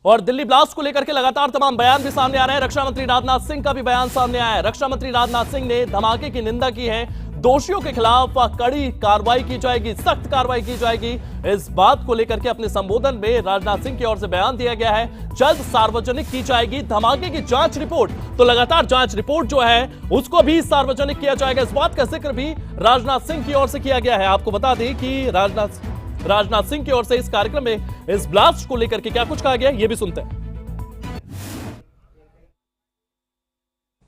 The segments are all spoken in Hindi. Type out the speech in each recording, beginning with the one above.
और दिल्ली ब्लास्ट को लेकर के लगातार तमाम बयान भी सामने आ रहे हैं। रक्षा मंत्री राजनाथ सिंह का भी बयान सामने आया है। रक्षा मंत्री राजनाथ सिंह ने धमाके की निंदा की है। दोषियों के खिलाफ कड़ी कार्रवाई की जाएगी, सख्त कार्रवाई की जाएगी। इस बात को लेकर के अपने संबोधन में राजनाथ सिंह की ओर से बयान दिया गया है। जल्द सार्वजनिक की जाएगी धमाके की जांच रिपोर्ट। तो लगातार जांच रिपोर्ट जो है उसको भी सार्वजनिक किया जाएगा। इस बात का जिक्र भी राजनाथ सिंह की ओर से किया गया है। आपको बता दें कि राजनाथ सिंह की ओर से इस कार्यक्रम में इस ब्लास्ट को लेकर के क्या कुछ कहा गया, ये भी सुनते हैं।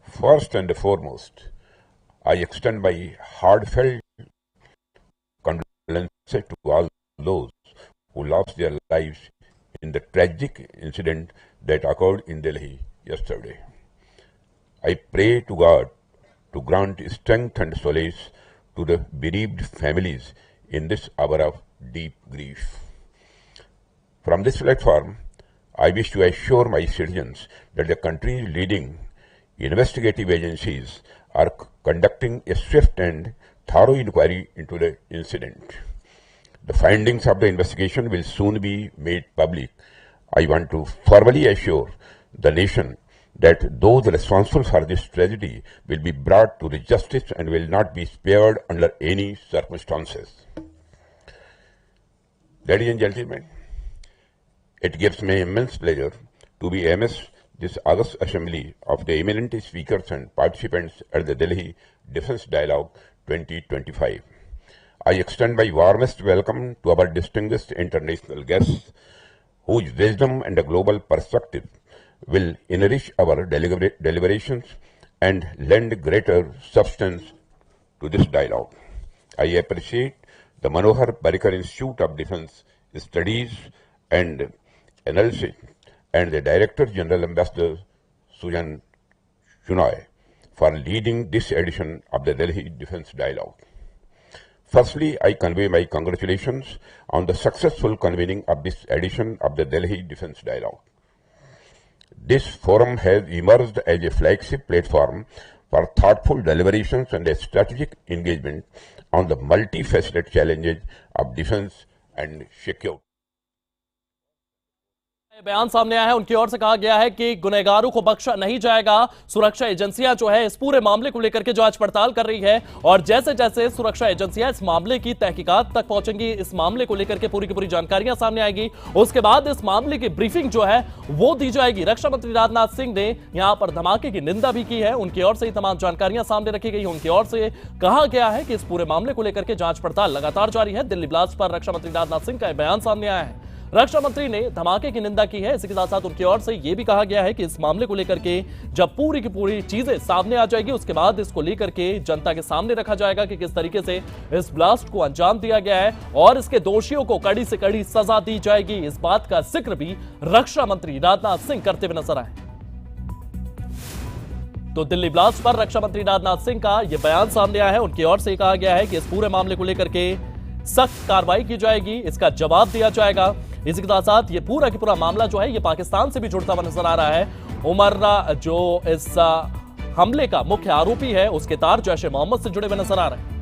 First and foremost, I extend my heartfelt condolences to all those who lost their lives in the tragic incident that occurred in Delhi yesterday. I pray to God to grant strength and solace to the bereaved families in this hour of deep grief. From this platform, I wish to assure my citizens that the country's leading investigative agencies are conducting a swift and thorough inquiry into the incident. The findings of the investigation will soon be made public. I want to formally assure the nation that those responsible for this tragedy will be brought to the justice and will not be spared under any circumstances. Ladies and gentlemen, it gives me immense pleasure to be amidst this august assembly of the eminent speakers and participants at the Delhi Defence Dialogue 2025. I extend my warmest welcome to our distinguished international guests, whose wisdom and a global perspective will enrich our deliberations and lend greater substance to this dialogue. I appreciate the Manohar Parrikar Institute of Defence Studies and Analysis and the Director General Ambassador Sujan Shenoy for leading this edition of the Delhi Defence Dialogue. Firstly, I convey my congratulations on the successful convening of this edition of the Delhi Defence Dialogue. This forum has emerged as a flagship platform for thoughtful deliberations and a strategic engagement on the multifaceted challenges of defense and security. बयान सामने आया है। उनकी ओर से कहा गया है कि गुनहगारों को बख्शा नहीं जाएगा। सुरक्षा एजेंसियां जो है इस पूरे मामले को लेकर के जांच पड़ताल कर रही है और जैसे जैसे सुरक्षा एजेंसियां इस मामले की तहकीकात तक पहुंचेंगी, इस मामले को लेकर के पूरी की पूरी जानकारियां सामने आएगी, उसके बाद इस मामले की ब्रीफिंग जो है वो दी जाएगी। रक्षा मंत्री राजनाथ सिंह ने यहां पर धमाके की निंदा भी की है। उनकी ओर से तमाम जानकारियां सामने रखी गई। उनकी ओर से कहा गया है कि इस पूरे मामले को लेकर के जांच पड़ताल लगातार जारी है। दिल्ली ब्लास्ट पर रक्षा मंत्री राजनाथ सिंह का बयान सामने आया है। रक्षा मंत्री ने धमाके की निंदा की है। इसी के साथ साथ उनकी ओर से यह भी कहा गया है कि इस मामले को लेकर के जब पूरी की पूरी चीजें सामने आ जाएगी, उसके बाद इसको लेकर के जनता के सामने रखा जाएगा कि किस तरीके से इस ब्लास्ट को अंजाम दिया गया है और इसके दोषियों को कड़ी से कड़ी सजा दी जाएगी। इस बात का जिक्र भी रक्षा मंत्री राजनाथ सिंह करते हुए नजर आए। तो दिल्ली ब्लास्ट पर रक्षा मंत्री राजनाथ सिंह का यह बयान सामने आया है। उनकी ओर से कहा गया है कि इस पूरे मामले को लेकर के सख्त कार्रवाई की जाएगी, इसका जवाब दिया जाएगा। इसी के साथ साथ ये पूरा की पूरा मामला जो है ये पाकिस्तान से भी जुड़ता हुआ नजर आ रहा है। उमर जो इस हमले का मुख्य आरोपी है, उसके तार जैश ए मोहम्मद से जुड़े हुए नजर आ रहे हैं।